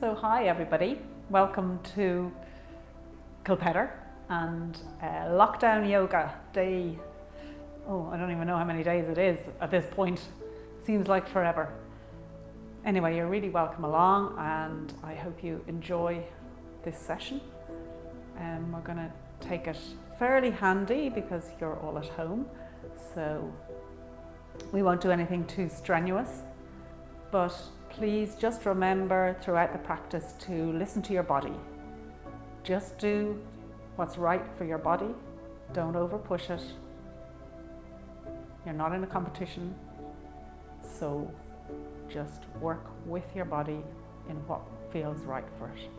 So hi everybody, welcome to Kilpedder and Lockdown Yoga Day, I don't even know how many days it is at this point, seems like forever. Anyway, you're really welcome along and I hope you enjoy this session. We're going to take it fairly handy because you're all at home, so we won't do anything too strenuous, but please just remember throughout the practice to listen to your body. Just do what's right for your body. Don't over push it. You're not in a competition, so just work with your body in what feels right for it.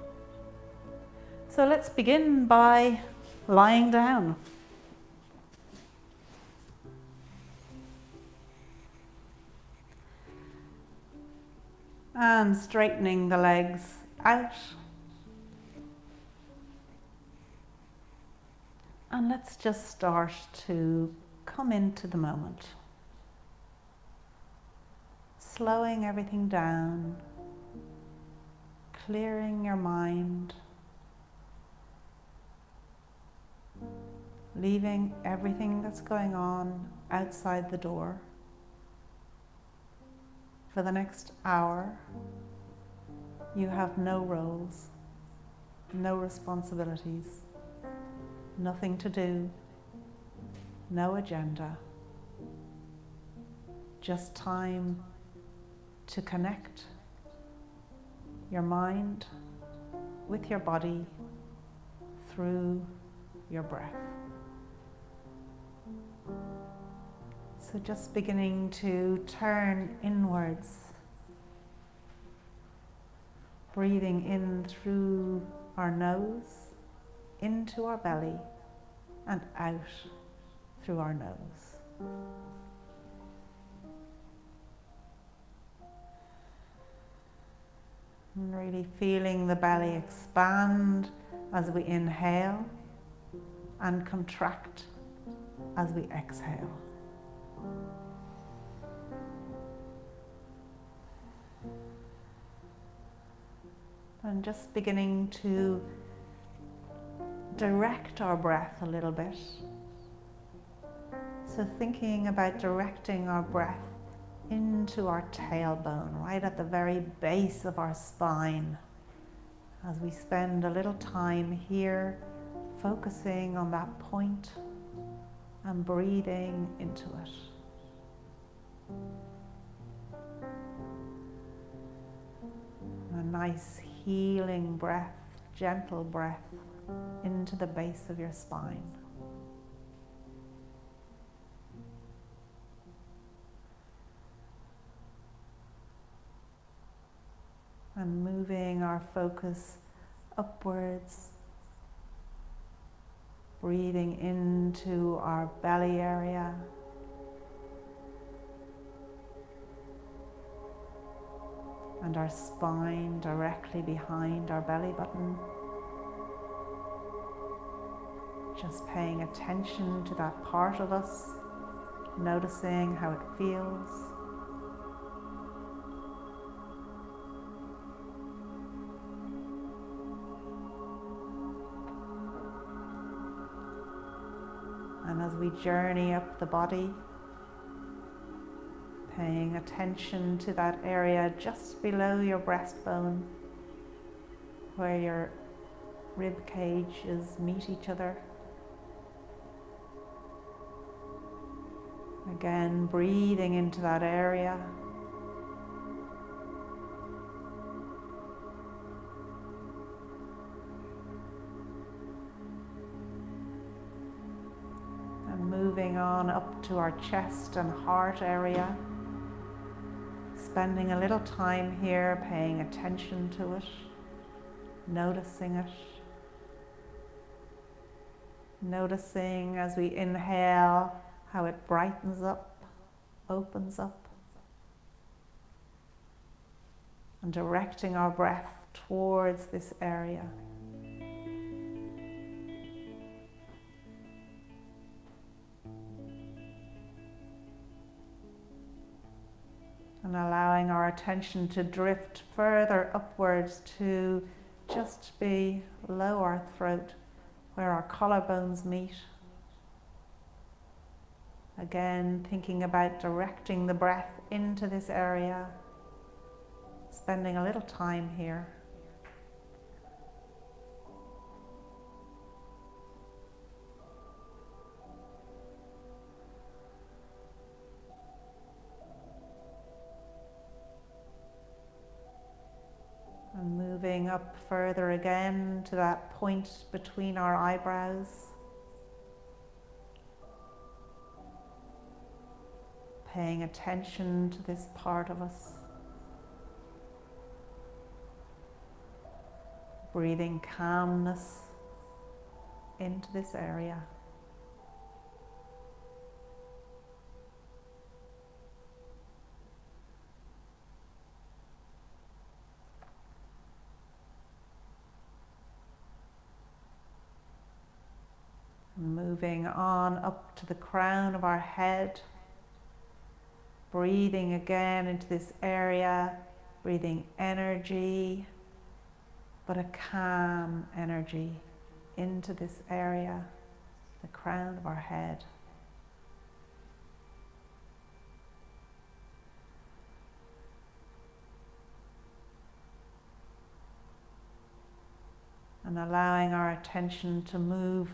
So let's begin by lying down. And straightening the legs out. And let's just start to come into the moment. Slowing everything down, clearing your mind, leaving everything that's going on outside the door. For the next hour, you have no roles, no responsibilities, nothing to do, no agenda, just time to connect your mind with your body through your breath. So just beginning to turn inwards, breathing in through our nose, into our belly, and out through our nose. And really feeling the belly expand as we inhale and contract as we exhale. And just beginning to direct our breath a little bit. So thinking about directing our breath into our tailbone, right at the very base of our spine, as we spend a little time here focusing on that point and breathing into it. A nice healing breath, gentle breath into the base of your spine. And moving our focus upwards, breathing into our belly area, and our spine directly behind our belly button. Just paying attention to that part of us, noticing how it feels. And as we journey up the body, paying attention to that area just below your breastbone, where your rib cages meet each other. Again, breathing into that area. And moving on up to our chest and heart area. Spending a little time here paying attention to it, noticing it. Noticing as we inhale how it brightens up, opens up. And directing our breath towards this area. And allowing our attention to drift further upwards to just below our throat, where our collarbones meet. Again, thinking about directing the breath into this area, spending a little time here. And moving up further again to that point between our eyebrows. Paying attention to this part of us. Breathing calmness into this area. Moving on up to the crown of our head. Breathing again into this area, breathing energy, but a calm energy into this area, the crown of our head. And allowing our attention to move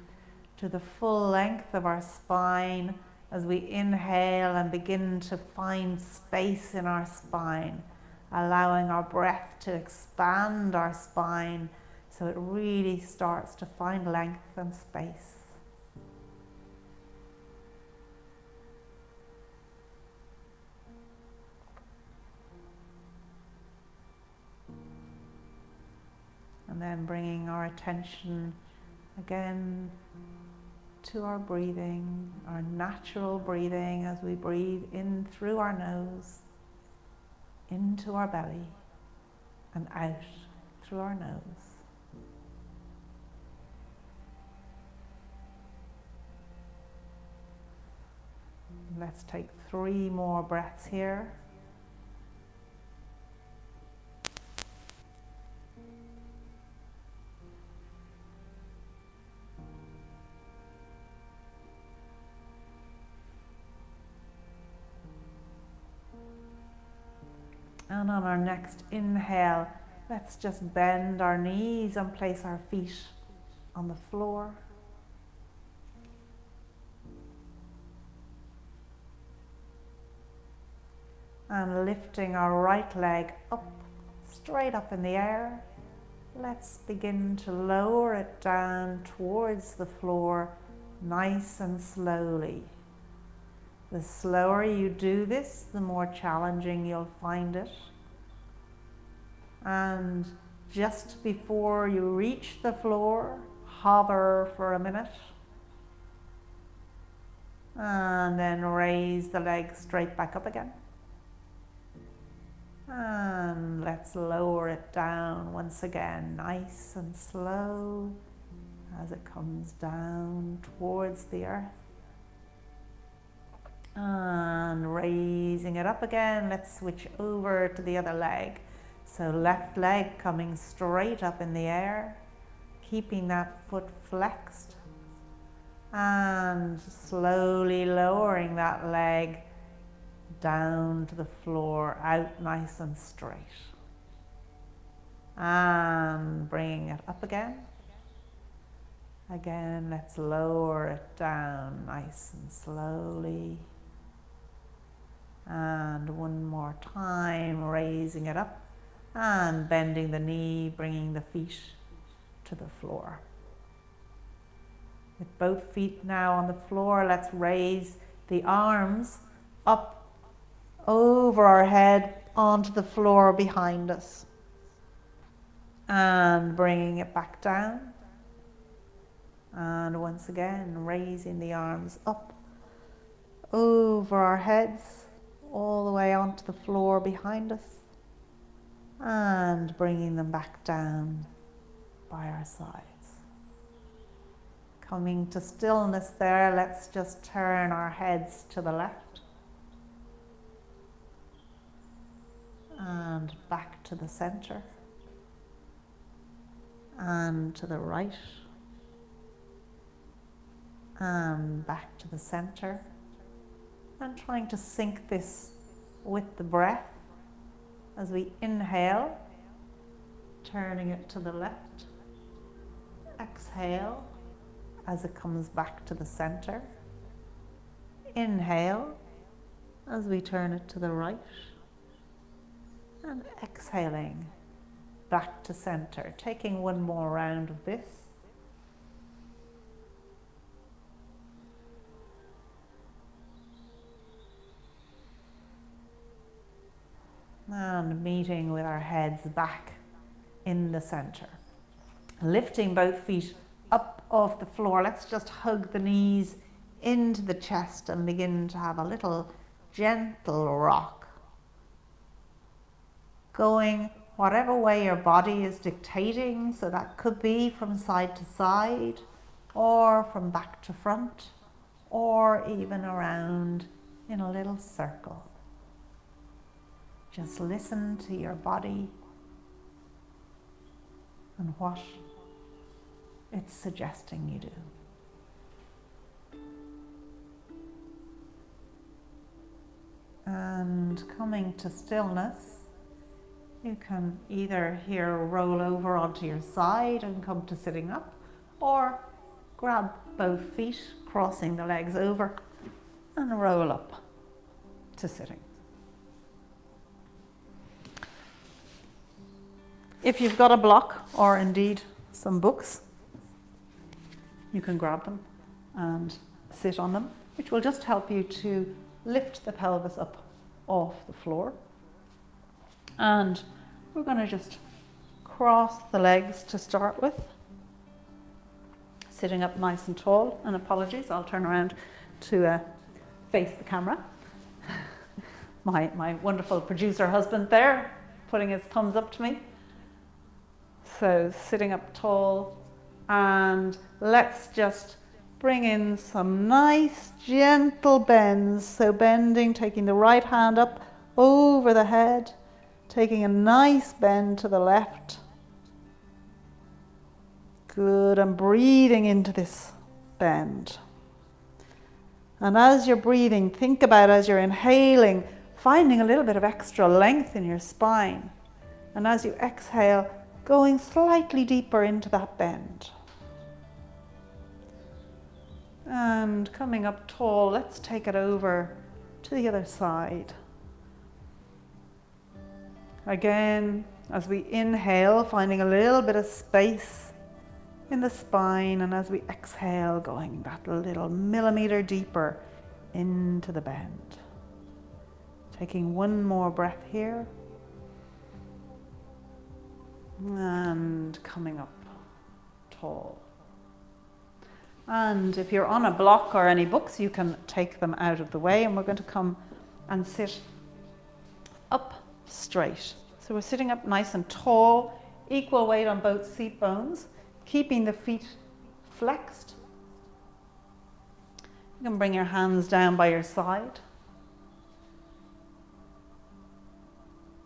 to the full length of our spine as we inhale and begin to find space in our spine, allowing our breath to expand our spine so it really starts to find length and space. And then bringing our attention again to our breathing, our natural breathing as we breathe in through our nose, into our belly, and out through our nose. Let's take 3 more breaths here. And on our next inhale, let's just bend our knees and place our feet on the floor. And lifting our right leg up, straight up in the air, let's begin to lower it down towards the floor, nice and slowly. The slower you do this, the more challenging you'll find it. And just before you reach the floor, hover for a minute. And then raise the leg straight back up again. And let's lower it down once again, nice and slow as it comes down towards the earth. And raising it up again, let's switch over to the other leg. So left leg coming straight up in the air, keeping that foot flexed. And slowly lowering that leg down to the floor, out nice and straight. And bringing it up again. Again, let's lower it down nice and slowly. And one more time, raising it up and bending the knee, bringing the feet to the floor. With both feet now on the floor, let's raise the arms up over our head onto the floor behind us. And bringing it back down. And once again, raising the arms up over our heads, all the way onto the floor behind us, and bringing them back down by our sides. Coming to stillness there, let's just turn our heads to the left. and back to the center and to the right and back to the center, and trying to sync this with the breath as we inhale, turning it to the left, exhale as it comes back to the center, inhale as we turn it to the right, and exhaling back to center, taking one more round of this. And meeting with our heads back in the center. Lifting both feet up off the floor. Let's just hug the knees into the chest and begin to have a little gentle rock. Going whatever way your body is dictating, so that could be from side to side, or from back to front, or even around in a little circle. Just listen to your body and what it's suggesting you do. And coming to stillness, you can either here roll over onto your side and come to sitting up, or grab both feet, crossing the legs over, and roll up to sitting. If you've got a block, or indeed some books, you can grab them and sit on them, which will just help you to lift the pelvis up off the floor. And we're going to just cross the legs to start with, sitting up nice and tall. And apologies, I'll turn around to face the camera. My wonderful producer husband there, putting his thumbs up to me. So sitting up tall, and let's just bring in some nice gentle bends. So bending, taking the right hand up over the head, taking a nice bend to the left. Good, and breathing into this bend. And as you're breathing, think about, as you're inhaling, finding a little bit of extra length in your spine. And as you exhale, going slightly deeper into that bend. And coming up tall, let's take it over to the other side. Again, as we inhale, finding a little bit of space in the spine, and as we exhale, going that little millimeter deeper into the bend. Taking one more breath here. And coming up tall. And if you're on a block or any books, you can take them out of the way, and we're going to come and sit up straight. So we're sitting up nice and tall, equal weight on both seat bones, keeping the feet flexed. You can bring your hands down by your side.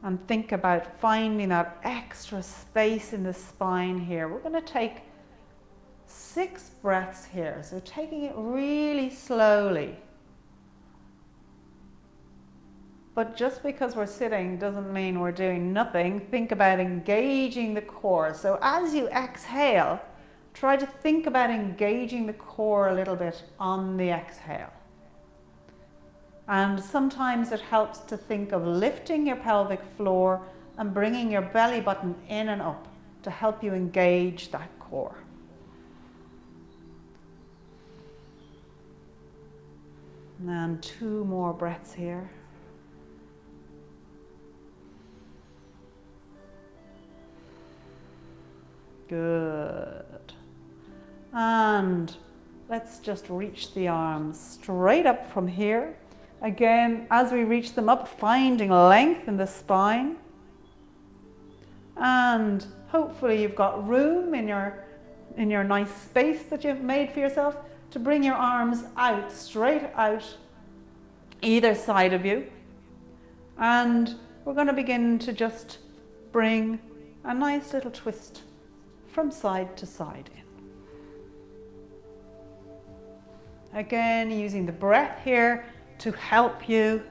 And think about finding that extra space in the spine here. We're going to take 6 breaths here. So taking it really slowly. But just because we're sitting doesn't mean we're doing nothing. Think about engaging the core. So as you exhale, try to think about engaging the core a little bit on the exhale. And sometimes it helps to think of lifting your pelvic floor and bringing your belly button in and up to help you engage that core. And 2 more breaths here. Good. And let's just reach the arms straight up from here. Again, as we reach them up, finding length in the spine. And hopefully you've got room in your nice space that you've made for yourself to bring your arms out, straight out, either side of you. And we're going to begin to just bring a nice little twist from side to side in. Again, using the breath here to help you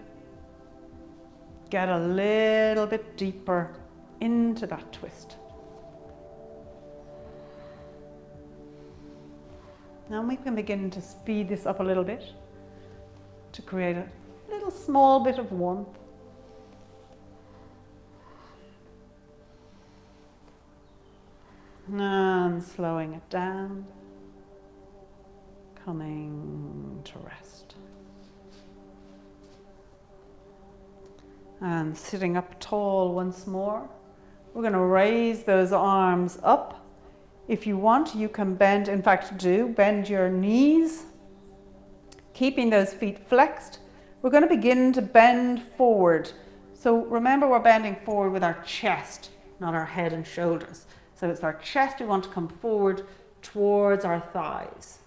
get a little bit deeper into that twist. Now we can begin to speed this up a little bit to create a little small bit of warmth. And slowing it down, coming to rest. And sitting up tall once more. We're going to raise those arms up. If you want, you can bend, in fact do, bend your knees, keeping those feet flexed. We're going to begin to bend forward. So remember, we're bending forward with our chest, not our head and shoulders. So it's our chest, we want to come forward towards our thighs.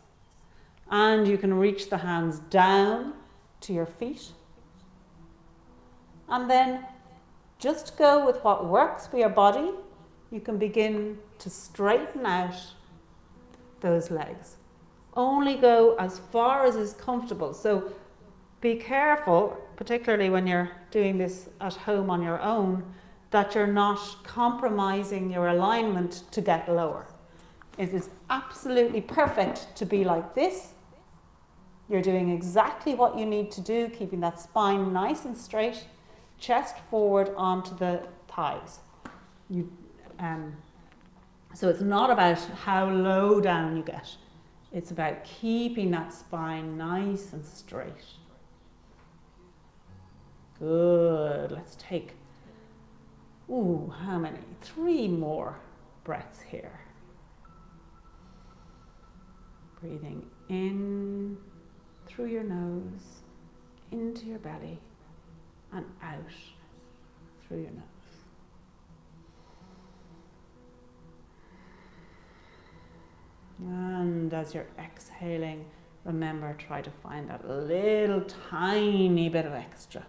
And you can reach the hands down to your feet. And then just go with what works for your body. You can begin to straighten out those legs. Only go as far as is comfortable. So be careful, particularly when you're doing this at home on your own, that you're not compromising your alignment to get lower. It is absolutely perfect to be like this. You're doing exactly what you need to do, keeping that spine nice and straight, chest forward onto the thighs. So it's not about how low down you get. It's about keeping that spine nice and straight. Good. Let's take, how many? 3 more breaths here. Breathing in through your nose, into your belly, and out through your nose. And as you're exhaling, remember, try to find that little tiny bit of extra.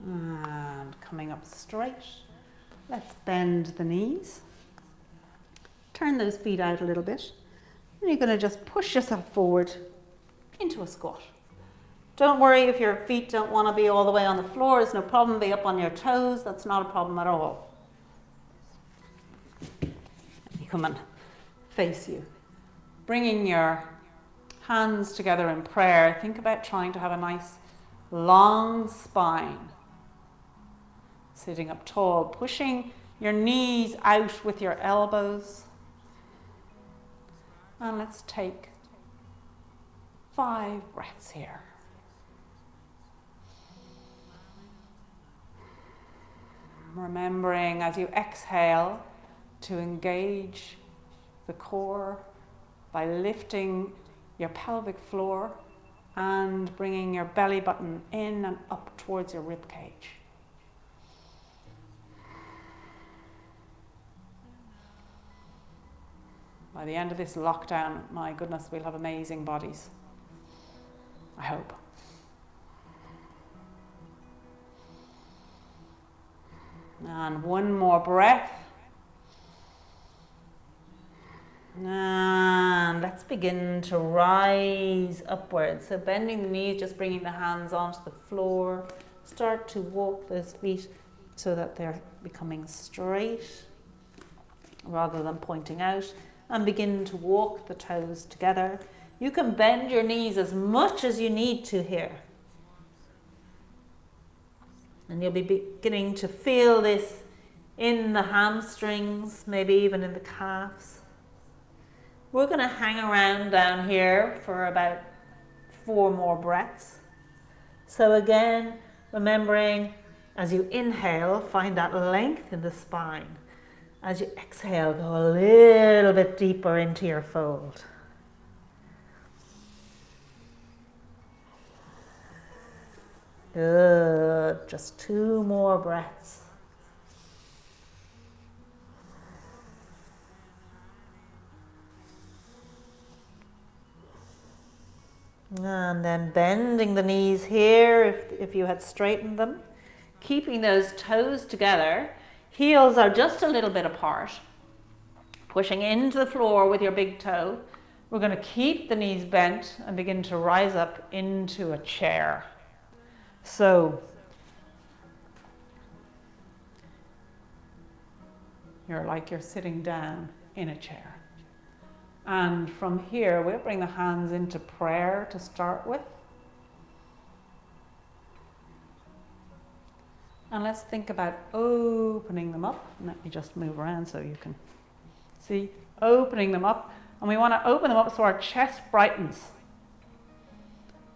And coming up straight, let's bend the knees. Turn those feet out a little bit. And you're going to just push yourself forward into a squat. Don't worry if your feet don't want to be all the way on the floor. It's no problem. Be up on your toes. That's not a problem at all. Come and face you. Bringing your hands together in prayer. Think about trying to have a nice long spine. Sitting up tall, pushing your knees out with your elbows. And let's take 5 breaths here. Remembering as you exhale to engage the core by lifting your pelvic floor and bringing your belly button in and up towards your rib cage. By the end of this lockdown, my goodness, we'll have amazing bodies. I hope. And 1 more breath. And let's begin to rise upwards. So bending the knees, just bringing the hands onto the floor. Start to walk those feet so that they're becoming straight rather than pointing out. And begin to walk the toes together. You can bend your knees as much as you need to here. And you'll be beginning to feel this in the hamstrings, maybe even in the calves. We're going to hang around down here for about 4 more breaths. So again, remembering as you inhale, find that length in the spine. As you exhale, go a little bit deeper into your fold. Good. Just 2 more breaths. And then bending the knees here if you had straightened them. Keeping those toes together. Heels are just a little bit apart. Pushing into the floor with your big toe. We're going to keep the knees bent and begin to rise up into a chair. So you're like you're sitting down in a chair. And from here, we'll bring the hands into prayer to start with. And let's think about opening them up. Let me just move around so you can see. Opening them up. And we want to open them up so our chest brightens.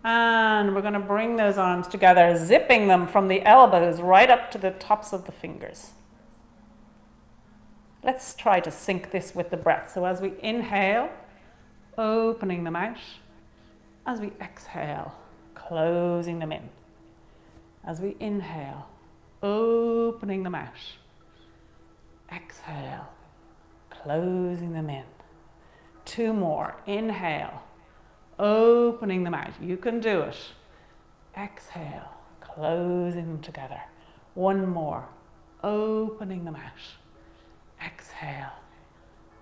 And we're going to bring those arms together, zipping them from the elbows right up to the tops of the fingers. Let's try to sync this with the breath. So as we inhale, opening them out. As we exhale, closing them in. As we inhale, opening them out. Exhale, closing them in. 2 more. Inhale, opening them out. You can do it. Exhale, closing them together. 1 more. Opening them out. Exhale,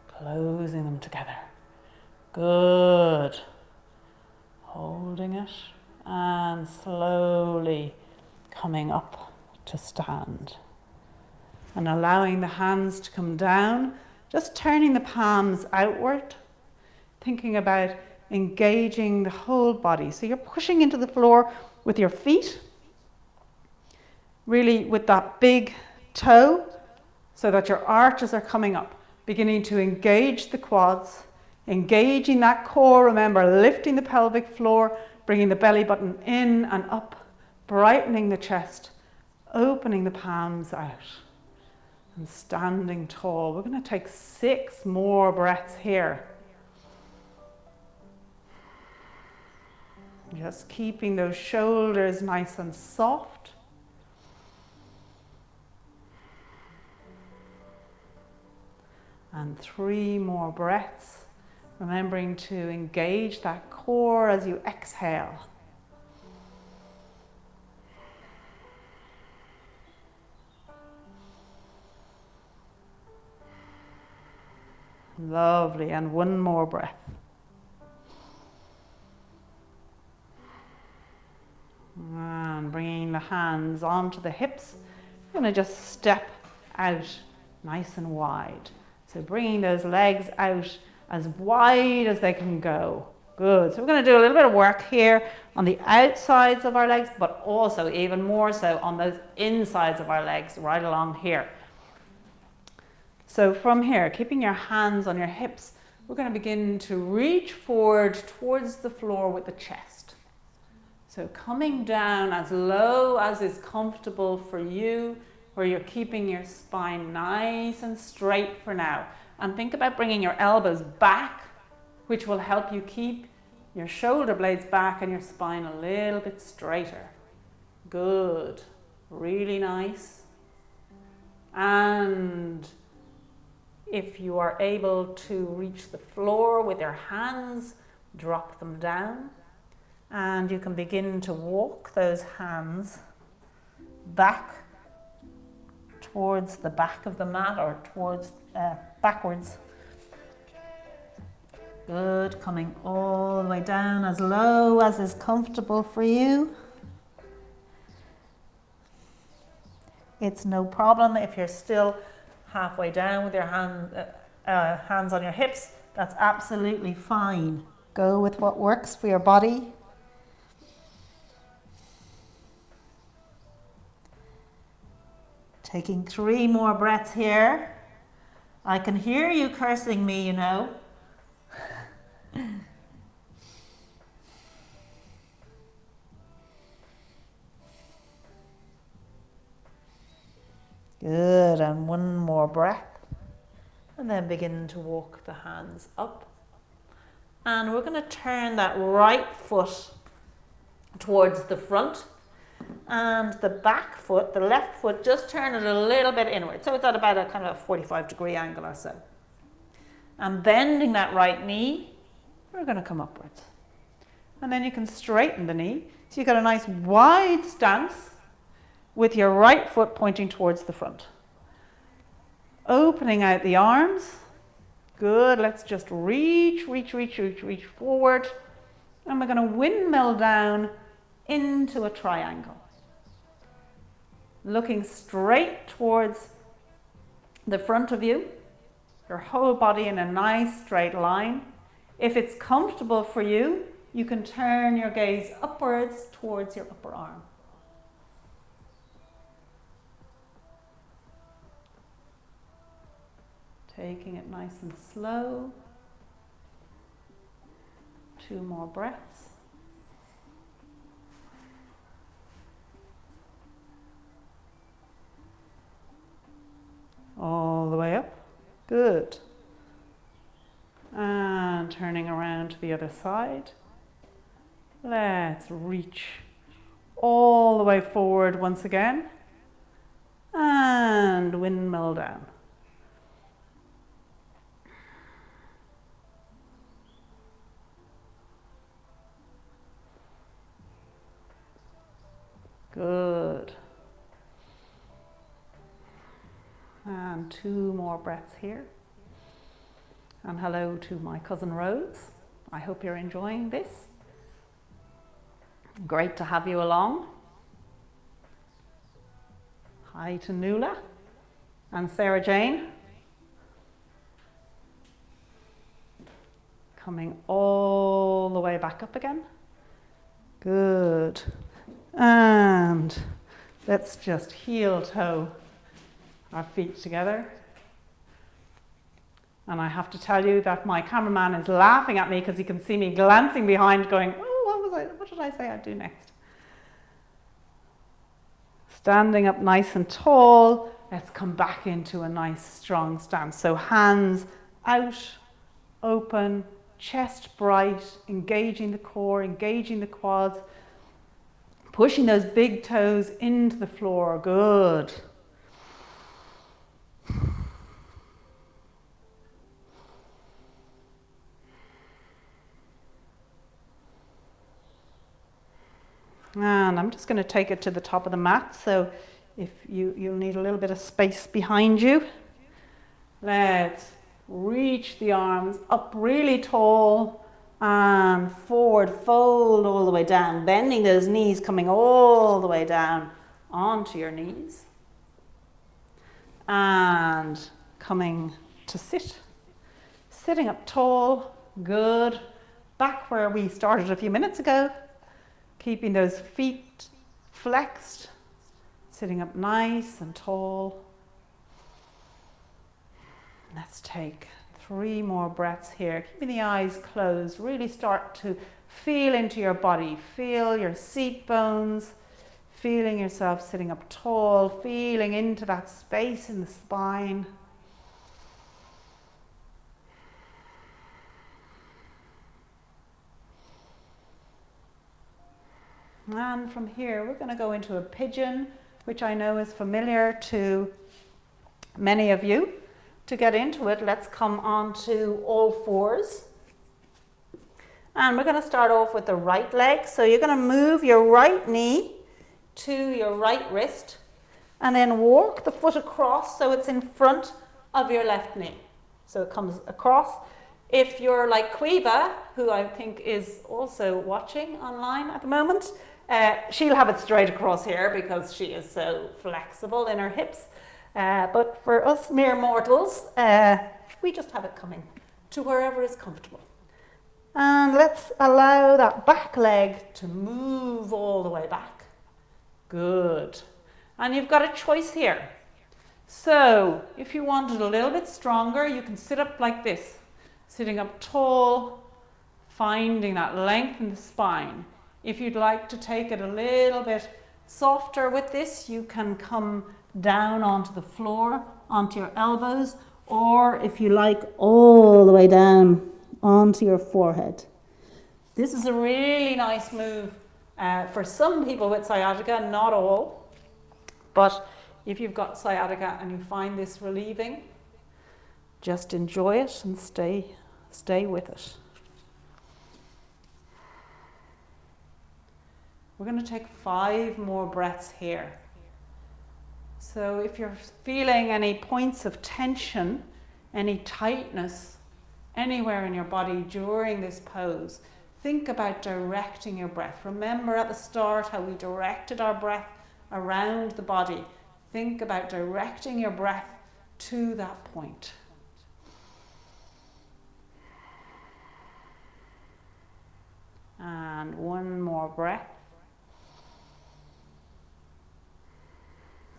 closing them together. Good. Holding it and slowly coming up to stand. And allowing the hands to come down, just turning the palms outward, thinking about engaging the whole body. So you're pushing into the floor with your feet, really with that big toe, so that your arches are coming up, beginning to engage the quads, engaging that core, remember, lifting the pelvic floor, bringing the belly button in and up, brightening the chest, opening the palms out, and standing tall. We're going to take 6 more breaths here. Just keeping those shoulders nice and soft. And 3 more breaths, remembering to engage that core as you exhale. Lovely, and 1 more breath. And bringing the hands onto the hips, you're going to just step out nice and wide. So bringing those legs out as wide as they can go. Good. So we're going to do a little bit of work here on the outsides of our legs, but also even more so on those insides of our legs right along here. So from here, keeping your hands on your hips, we're going to begin to reach forward towards the floor with the chest. So coming down as low as is comfortable for you, where you're keeping your spine nice and straight for now. And think about bringing your elbows back, which will help you keep your shoulder blades back and your spine a little bit straighter. Good. Really nice. And if you are able to reach the floor with your hands, drop them down. And you can begin to walk those hands back towards the back of the mat, or towards backwards. Good, coming all the way down as low as is comfortable for you. It's no problem if you're still halfway down with your hands on your hips. That's absolutely fine. Go with what works for your body. Taking 3 more breaths here. I can hear you cursing me, you know. Good, and 1 more breath. And then begin to walk the hands up. And we're going to turn that right foot towards the front. And the back foot, the left foot, just turn it a little bit inward. So it's at about a kind of a 45-degree angle or so. And bending that right knee, we're going to come upwards. and then you can straighten the knee. So you've got a nice wide stance with your right foot pointing towards the front. Opening out the arms. Good, let's just reach forward. And we're going to windmill down into a triangle. Looking straight towards the front of you, your whole body in a nice straight line. If it's comfortable for you, you can turn your gaze upwards towards your upper arm. Taking it nice and slow. 2 more breaths. All the way up. Good. And turning around to the other side. Let's reach all the way forward once again. And windmill down. Good. And 2 more breaths here. And hello to my cousin Rose. I hope you're enjoying this. Great to have you along. Hi to Nuala and Sarah Jane. Coming all the way back up again. Good. And let's just heel toe our feet together. And I have to tell you that my cameraman is laughing at me because he can see me glancing behind going, oh, what did I say I'd do next? Standing up nice and tall. Let's come back into a nice strong stance. So hands out, open, chest bright, engaging the core, engaging the quads, pushing those big toes into the floor. Good. And I'm just going to take it to the top of the mat, so if you'll need a little bit of space behind you. Let's reach the arms up really tall and forward, fold all the way down, bending those knees, coming all the way down onto your knees. And coming to sit. Sitting up tall, good. Back where we started a few minutes ago. Keeping those feet flexed, sitting up nice and tall. Let's take 3 more breaths here. Keeping the eyes closed, really start to feel into your body. Feel your seat bones, feeling yourself sitting up tall, feeling into that space in the spine. And from here, we're going to go into a pigeon, which I know is familiar to many of you. To get into it, let's come onto all fours. And we're going to start off with the right leg. So you're going to move your right knee to your right wrist and then walk the foot across so it's in front of your left knee. So it comes across. If you're like Quiva, who I think is also watching online at the moment, she'll have it straight across here because she is so flexible in her hips. But for us mere mortals, we just have it coming to wherever is comfortable. And let's allow that back leg to move all the way back. Good. And you've got a choice here. So if you want it a little bit stronger, you can sit up like this. Sitting up tall, finding that length in the spine. If you'd like to take it a little bit softer with this, you can come down onto the floor, onto your elbows, or if you like, all the way down onto your forehead. This is a really nice move for some people with sciatica, not all. But if you've got sciatica and you find this relieving, just enjoy it and stay with it. We're going to take 5 more breaths here. So if you're feeling any points of tension, any tightness anywhere in your body during this pose, think about directing your breath. Remember at the start how we directed our breath around the body. Think about directing your breath to that point. And one more breath.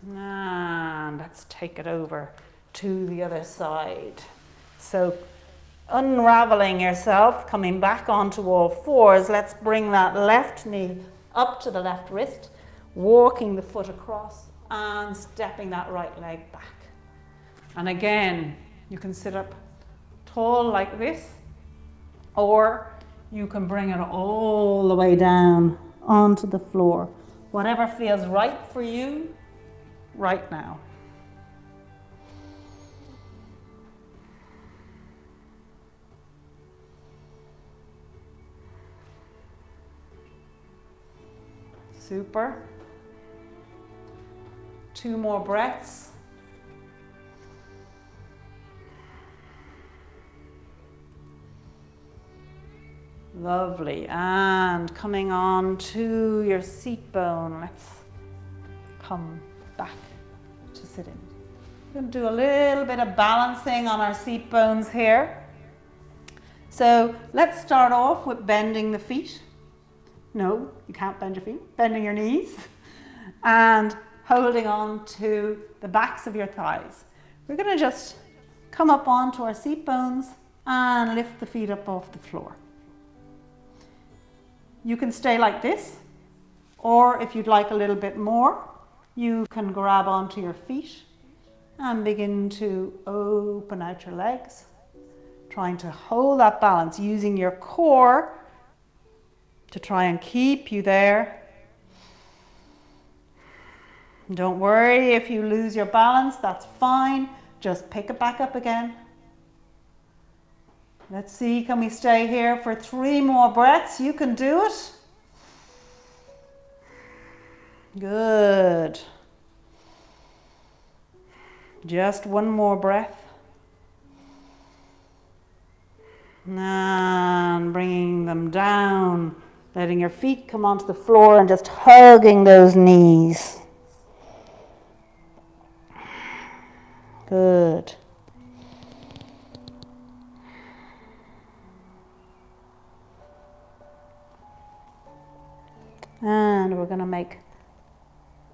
And let's take it over to the other side. So unraveling yourself, coming back onto all fours, let's bring that left knee up to the left wrist, walking the foot across and stepping that right leg back. And again, you can sit up tall like this, or you can bring it all the way down onto the floor. Whatever feels right for you right now. Super. 2 more breaths. Lovely. And coming on to your seat bone, let's come back to sitting. We're going to do a little bit of balancing on our seat bones here. So let's start off with bending the feet. No, you can't bend your feet. Bending your knees and holding on to the backs of your thighs. We're going to just come up onto our seat bones and lift the feet up off the floor. You can stay like this, or if you'd like a little bit more, you can grab onto your feet and begin to open out your legs, trying to hold that balance, using your core to try and keep you there. Don't worry if you lose your balance, that's fine. Just pick it back up again. Let's see, can we stay here for 3 more breaths? You can do it. Good. Just 1 more breath. And bringing them down, letting your feet come onto the floor and just hugging those knees. Good. And we're going to make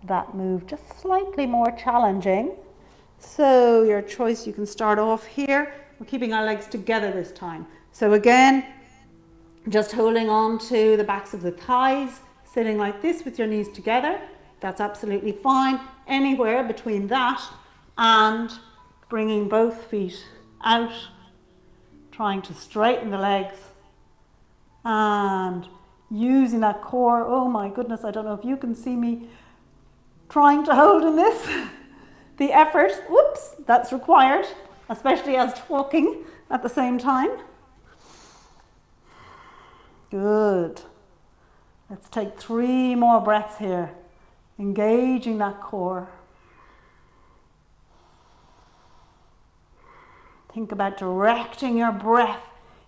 that move just slightly more challenging. So your choice, you can start off here. We're keeping our legs together this time. So again, just holding on to the backs of the thighs, sitting like this with your knees together. That's absolutely fine. Anywhere between that and bringing both feet out, trying to straighten the legs and using that core. Oh my goodness, I don't know if you can see me trying to hold in this. The effort, whoops, that's required, especially as talking at the same time. Good. Let's take 3 more breaths here, engaging that core. Think about directing your breath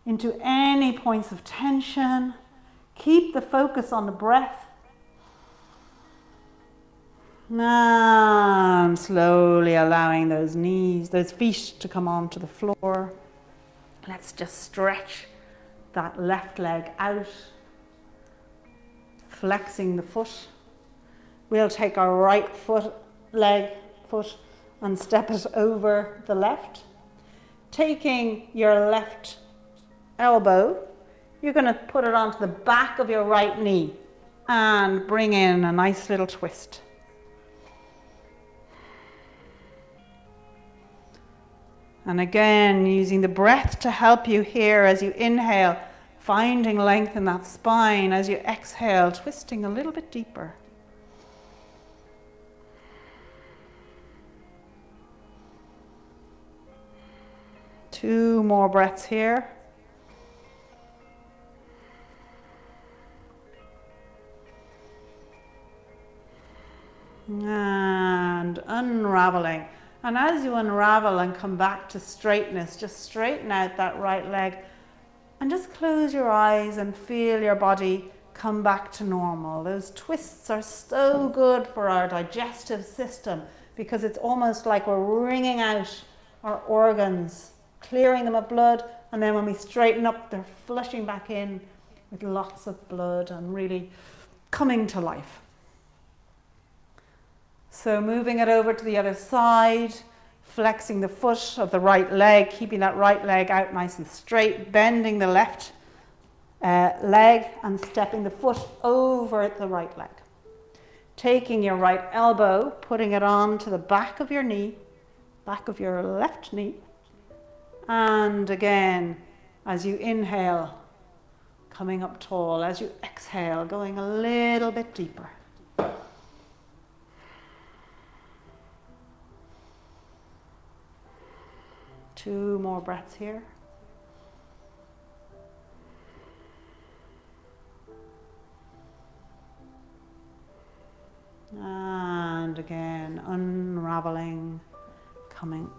into any points of tension. Keep the focus on the breath. And slowly allowing those knees, those feet to come onto the floor. Let's just stretch that left leg out, flexing the foot. We'll take our right foot and step it over the left. Taking your left elbow, you're going to put it onto the back of your right knee and bring in a nice little twist. And again, using the breath to help you here as you inhale, finding length in that spine. As you exhale, twisting a little bit deeper. Two more breaths here. unraveling. And as you unravel and come back to straightness, just straighten out that right leg and just close your eyes and feel your body come back to normal. Those twists are so good for our digestive system because it's almost like we're wringing out our organs, clearing them of blood, and then when we straighten up, they're flushing back in with lots of blood and really coming to life. So moving it over to the other side, flexing the foot of the right leg, keeping that right leg out nice and straight, bending the left leg and stepping the foot over the right leg. Taking your right elbow, putting it on to the back of your knee, back of your left knee. And again, as you inhale, coming up tall. As you exhale, going a little bit deeper. Two more breaths here. And again, unraveling, coming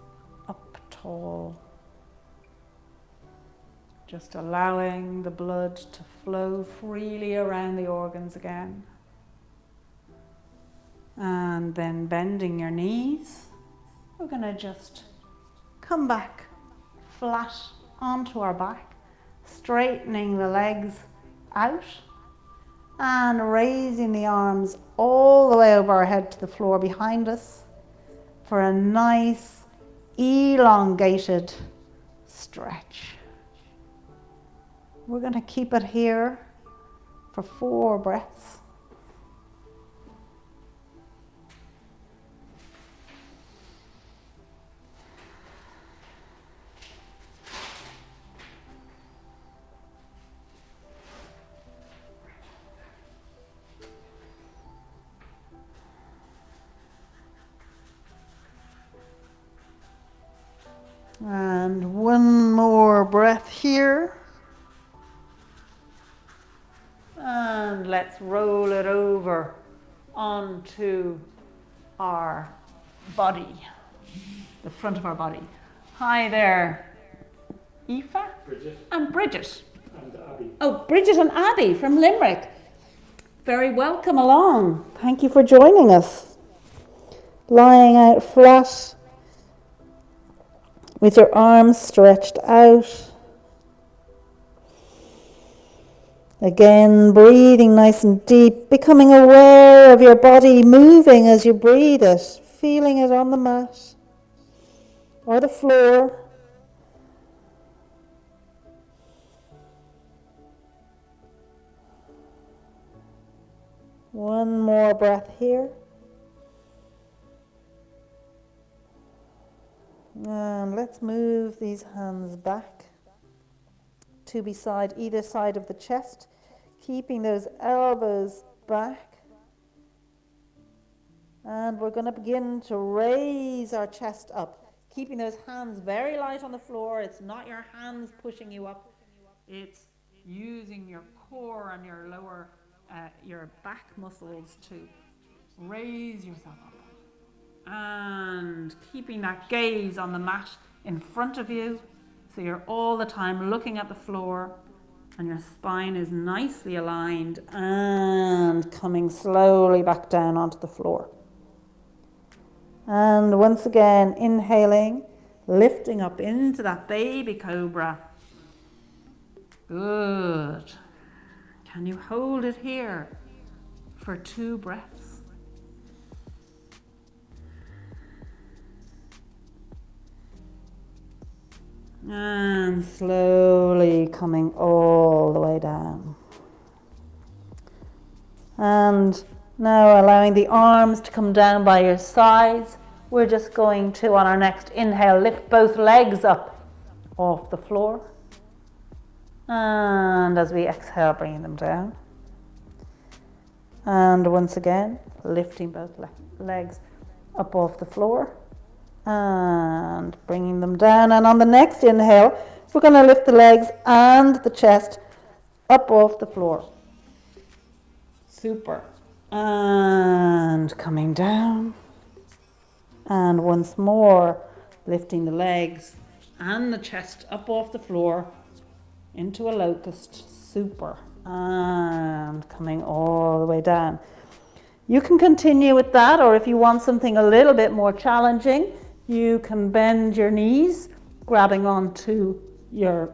up tall. Just allowing the blood to flow freely around the organs again. And then bending your knees. We're going to just come back flat onto our back, straightening the legs out and raising the arms all the way over our head to the floor behind us for a nice elongated stretch. We're going to keep it here for 4 breaths. And 1 more breath here. And let's roll it over onto our body, the front of our body. Hi there, Aoife? Bridget. And Bridget. And Abby. Oh, Bridget and Abby from Limerick. Very welcome along. Thank you for joining us. Lying out flat with your arms stretched out. Again, breathing nice and deep, becoming aware of your body moving as you breathe it, feeling it on the mat or the floor. One more breath here. And let's move these hands back to beside either side of the chest, keeping those elbows back. And we're going to begin to raise our chest up, keeping those hands very light on the floor. It's not your hands pushing you up. It's using your core and your lower, your back muscles to raise yourself up. And keeping that gaze on the mat in front of you, so you're all the time looking at the floor and your spine is nicely aligned and coming slowly back down onto the floor. And once again, inhaling, lifting up into that baby cobra. Good. Can you hold it here for 2 breaths? And slowly coming all the way down. And now allowing the arms to come down by your sides. We're just going to, on our next inhale, lift both legs up off the floor. And as we exhale, bringing them down. And once again, lifting both legs up off the floor. And bringing them down. And on the next inhale, we're going to lift the legs and the chest up off the floor. Super. And coming down. And once more, lifting the legs and the chest up off the floor into a locust. Super. And coming all the way down. You can continue with that, or if you want something a little bit more challenging, you can bend your knees, grabbing onto your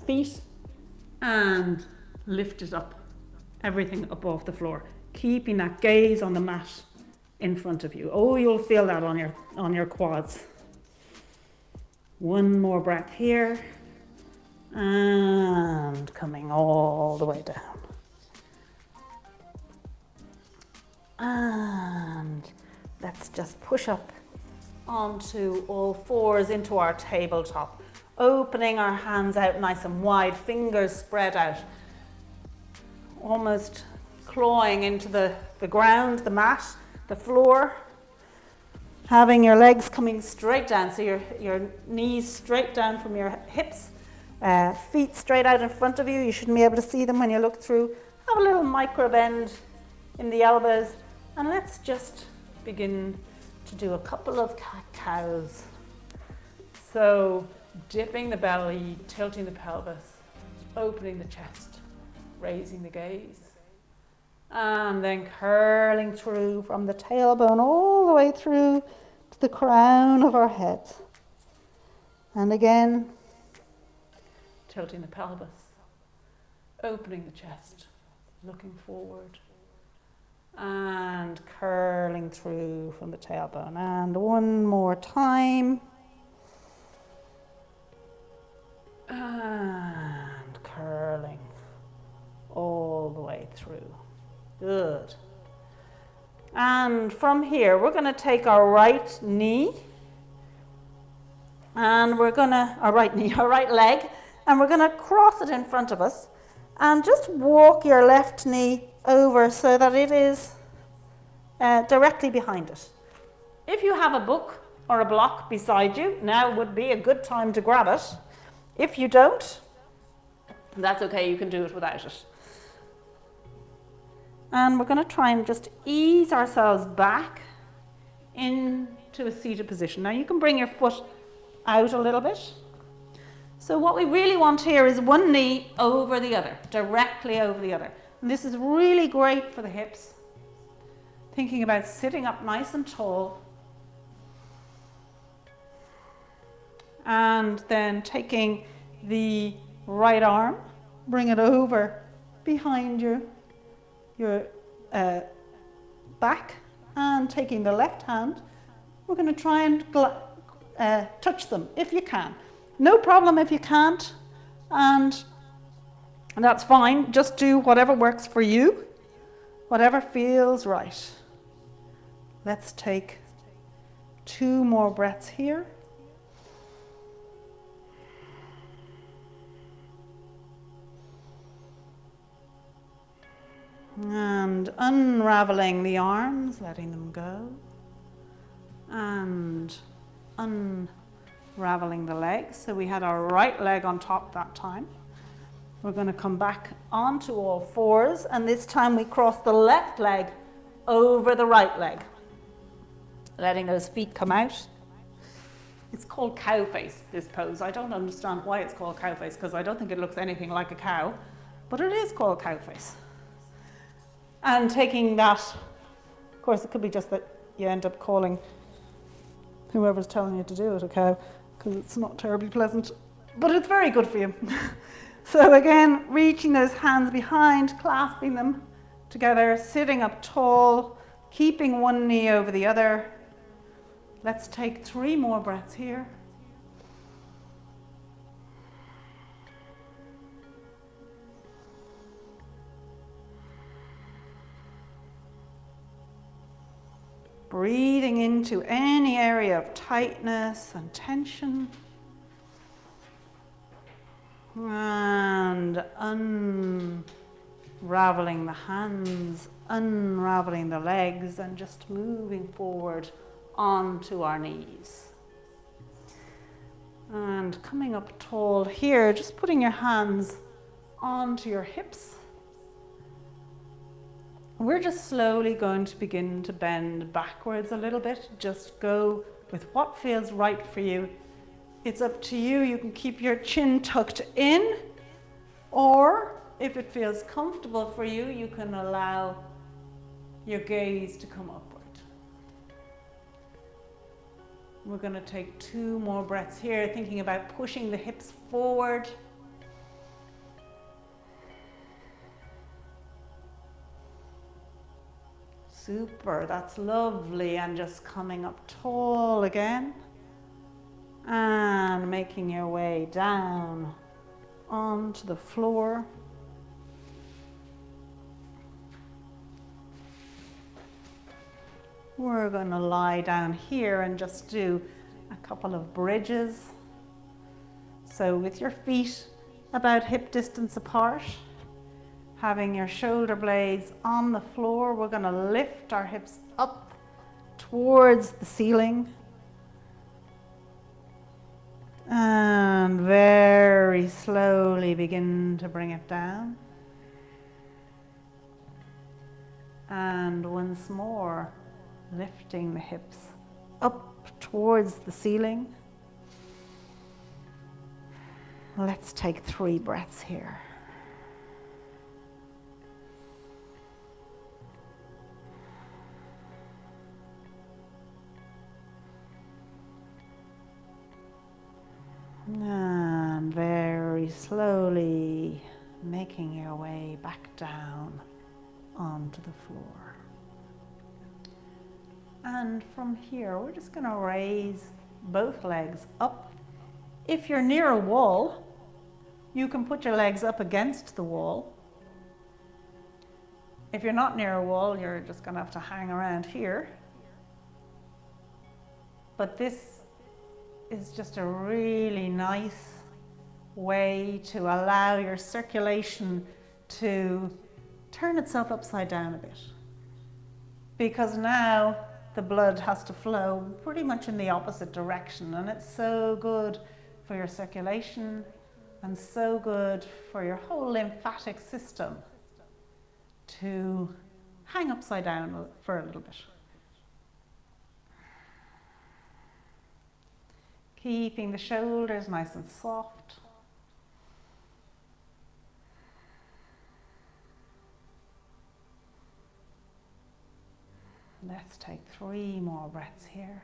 feet and lift it up, everything up off the floor, keeping that gaze on the mat in front of you. Oh, you'll feel that on your quads. One more breath here, and coming all the way down. And let's just push up onto all fours into our tabletop, opening our hands out nice and wide, fingers spread out, almost clawing into the ground, the mat, the floor, having your legs coming straight down, so your knees straight down from your hips, feet straight out in front of you. You shouldn't be able to see them when you look through. Have a little micro bend in the elbows, and let's just begin to do a couple of cat-cows. So dipping the belly, tilting the pelvis, opening the chest, raising the gaze, and then curling through from the tailbone all the way through to the crown of our head. And again, tilting the pelvis, opening the chest, looking forward, and curling through from the tailbone. And one more time. And curling all the way through. Good. And from here, we're going to take our right knee, and we're going to, our right leg, and we're going to cross it in front of us, and just walk your left knee over so that it is directly behind it. If you have a book or a block beside you, now would be a good time to grab it. If you don't, that's okay, you can do it without it. And we're going to try and just ease ourselves back into a seated position. Now you can bring your foot out a little bit. So what we really want here is one knee over the other, directly over the other. And this is really great for the hips. Thinking about sitting up nice and tall. And then taking the right arm, bring it over behind your back, and taking the left hand, we're going to try and touch them if you can. No problem if you can't, and that's fine. Just do whatever works for you, whatever feels right. Let's take 2 more breaths here. And unraveling the arms, letting them go. And unraveling the legs. So we had our right leg on top that time. We're going to come back onto all fours, and this time we cross the left leg over the right leg. Letting those feet come out. It's called cow face, this pose. I don't understand why it's called cow face, because I don't think it looks anything like a cow, but it is called cow face. And taking that, of course, it could be just that you end up calling whoever's telling you to do it a cow, because it's not terribly pleasant, but it's very good for you. So again, reaching those hands behind, clasping them together, sitting up tall, keeping one knee over the other. Let's take 3 more breaths here. Breathing into any area of tightness and tension. And unraveling the hands, unraveling the legs, and just moving forward onto our knees. And coming up tall here, just putting your hands onto your hips. We're just slowly going to begin to bend backwards a little bit. Just go with what feels right for you. It's up to you. You can keep your chin tucked in, or if it feels comfortable for you, you can allow your gaze to come upward. We're going to take 2 more breaths here, thinking about pushing the hips forward. Super, that's lovely. And just coming up tall again. And making your way down onto the floor. We're going to lie down here and just do a couple of bridges. So with your feet about hip distance apart, having your shoulder blades on the floor, we're going to lift our hips up towards the ceiling. And very slowly begin to bring it down. And once more, lifting the hips up towards the ceiling. Let's take 3 breaths here. And very slowly making your way back down onto the floor. And from here, we're just going to raise both legs up. If you're near a wall, you can put your legs up against the wall. If you're not near a wall, you're just going to have to hang around here. But this is just a really nice way to allow your circulation to turn itself upside down a bit. Because now the blood has to flow pretty much in the opposite direction, and it's so good for your circulation and so good for your whole lymphatic system to hang upside down for a little bit. Keeping the shoulders nice and soft. Let's take 3 more breaths here.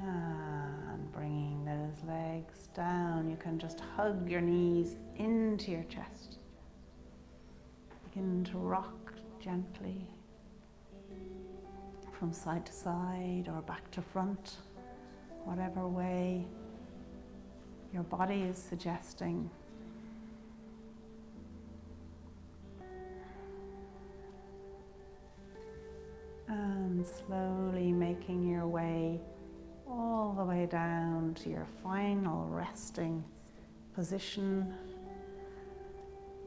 And bringing those legs down, you can just hug your knees into your chest. Begin to rock gently from side to side or back to front. Whatever way your body is suggesting. And slowly making your way all the way down to your final resting position.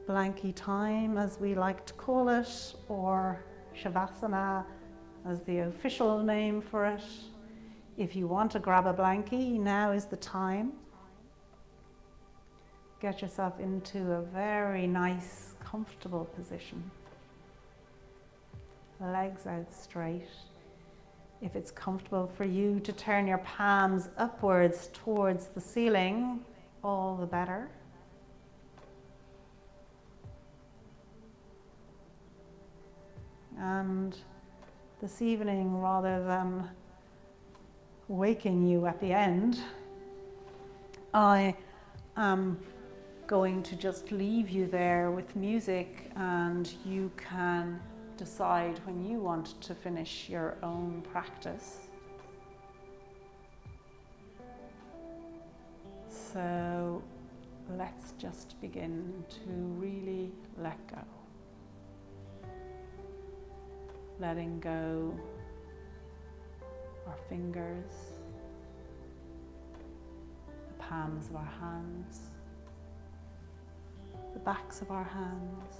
Blankie time, as we like to call it, or Shavasana as the official name for it. If you want to grab a blankie, now is the time. Get yourself into a very nice, comfortable position. Legs out straight. If it's comfortable for you to turn your palms upwards towards the ceiling, all the better. And this evening, rather than waking you at the end, I am going to just leave you there with music, and you can decide when you want to finish your own practice. So let's just begin to really let go. Letting go our fingers, the palms of our hands, the backs of our hands,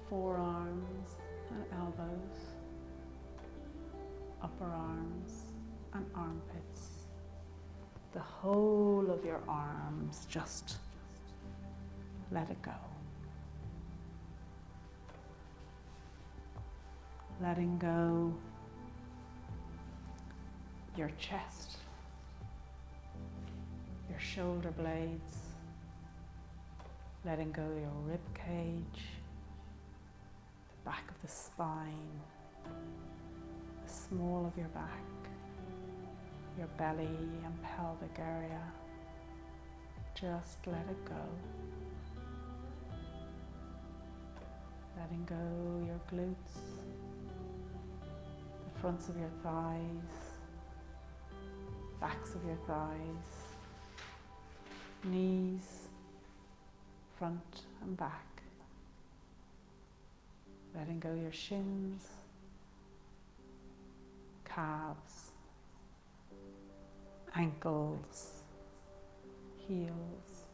forearms and elbows, upper arms and armpits. The whole of your arms, just let it go. Letting go your chest, your shoulder blades, letting go your rib cage, the back of the spine, the small of your back, your belly and pelvic area. Just let it go. Letting go your glutes, the fronts of your thighs, backs of your thighs, knees, front and back. Letting go your shins, calves, ankles, heels,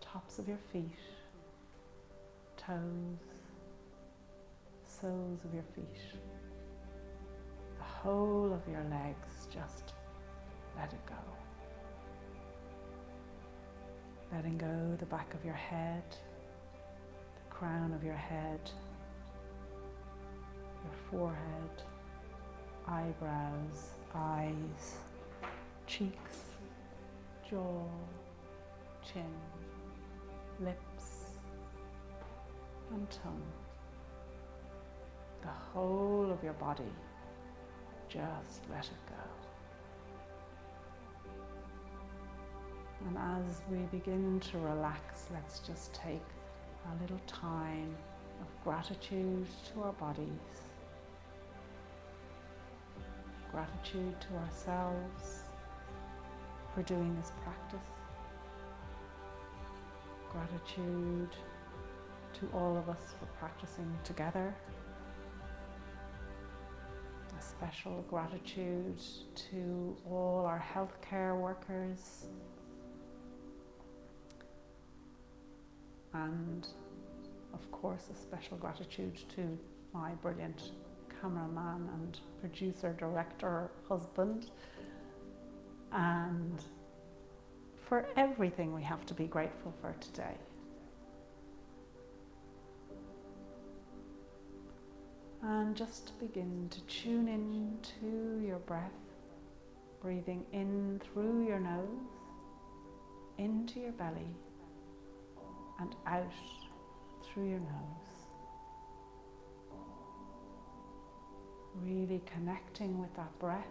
tops of your feet, toes, soles of your feet, the whole of your legs, just let it go. Letting go the back of your head, the crown of your head, your forehead, eyebrows, eyes, cheeks, jaw, chin, lips, and tongue. The whole of your body, just let it go. And as we begin to relax, let's just take a little time of gratitude to our bodies, gratitude to ourselves for doing this practice, gratitude to all of us for practicing together, a special gratitude to all our healthcare workers, and of course a special gratitude to my brilliant cameraman and producer, director, husband, and for everything we have to be grateful for today. And just begin to tune in to your breath, breathing in through your nose, into your belly, and out through your nose. Really connecting with that breath,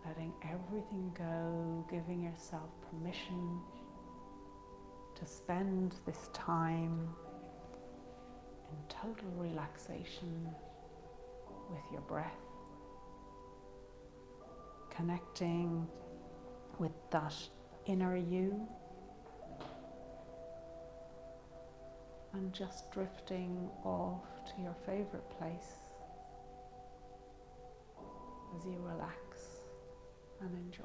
letting everything go, giving yourself permission to spend this time in total relaxation with your breath, connecting with that inner you, and just drifting off to your favorite place as you relax and enjoy.